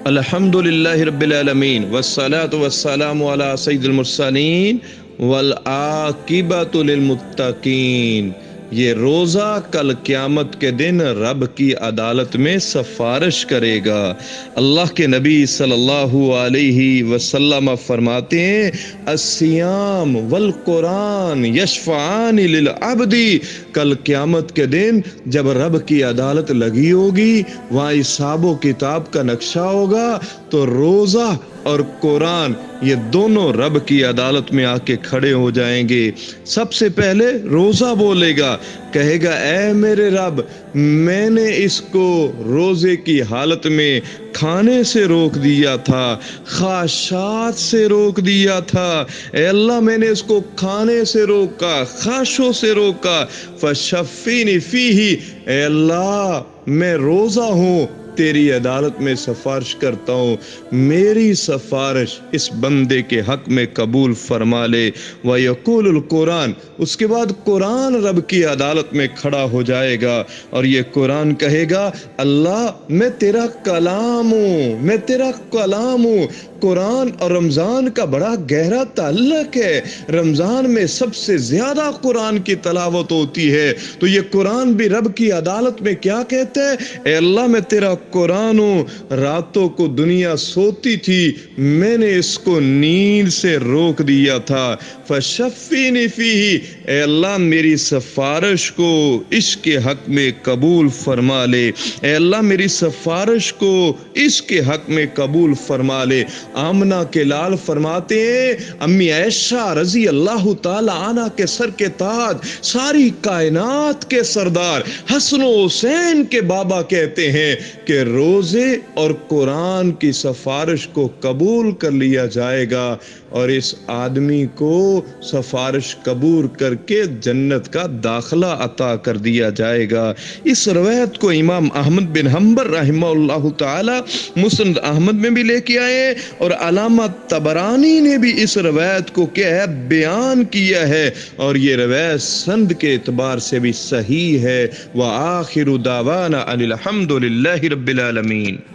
الحمد للہ رب العالمین والصلاة والسلام علی سید المرسلین والعاقبۃ للمتقین۔ یہ روزہ کل قیامت کے دن رب کی عدالت میں سفارش کرے گا۔ اللہ کے نبی صلی اللہ علیہ وسلم فرماتے ہیں الصیام والقرآن یشفعان للعبد۔ کل قیامت کے دن جب رب کی عدالت لگی ہوگی، وہاں حساب و کتاب کا نقشہ ہوگا، تو روزہ اور قرآن یہ دونوں رب کی عدالت میں آ کے کھڑے ہو جائیں گے۔ سب سے پہلے روزہ بولے گا، کہے گا اے میرے رب، میں نے اس کو روزے کی حالت میں کھانے سے روک دیا تھا، خواہشات سے روک دیا تھا، اے اللہ میں نے اس کو کھانے سے روکا، خواہشوں سے روکا، فشفینی فیہ، اے اللہ میں روزہ ہوں، تیری عدالت میں سفارش کرتا ہوں، میری سفارش اس بندے کے حق میں قبول فرما لے۔ وَيَقُولُ الْقُرْآنُ، اس کے بعد قرآن رب کی عدالت میں کھڑا ہو جائے گا اور یہ قرآن کہے گا اللہ میں تیرا کلام ہوں، میں تیرا کلام ہوں۔ قرآن اور رمضان کا بڑا گہرا تعلق ہے، رمضان میں سب سے زیادہ قرآن کی تلاوت ہوتی ہے، تو یہ قرآن بھی رب کی عدالت میں کیا کہتے ہیں، اے اللہ میں تیرا قرآن ہوں، راتوں کو دنیا سوتی تھی، میں نے اس کو نیند سے روک دیا تھا، فشفینی فیہ، اے اللہ میری سفارش کو اس کے حق میں قبول فرما لے، اے اللہ میری سفارش کو اس کے حق میں قبول فرما لے۔ آمنہ کے لال فرماتے ہیں امی عائشہ رضی اللہ تعالی عنہ کے سر کے تاج، ساری کائنات کے سردار حسن و حسین کے بابا کہتے ہیں کہ روزے اور قرآن کی سفارش کو قبول کر لیا جائے گا اور اس آدمی کو سفارش قبول کر کے جنت کا داخلہ عطا کر دیا جائے گا۔ اس روایت کو امام احمد بن حنبل رحمہ اللہ تعالی مسند احمد میں بھی لے کے آئے اور علامہ طبرانی نے بھی اس روایت کو کیا ہے بیان کیا ہے، اور یہ روایت سند کے اعتبار سے بھی صحیح ہے۔ وآخر دعوانا ان الحمد للہ رب العالمین۔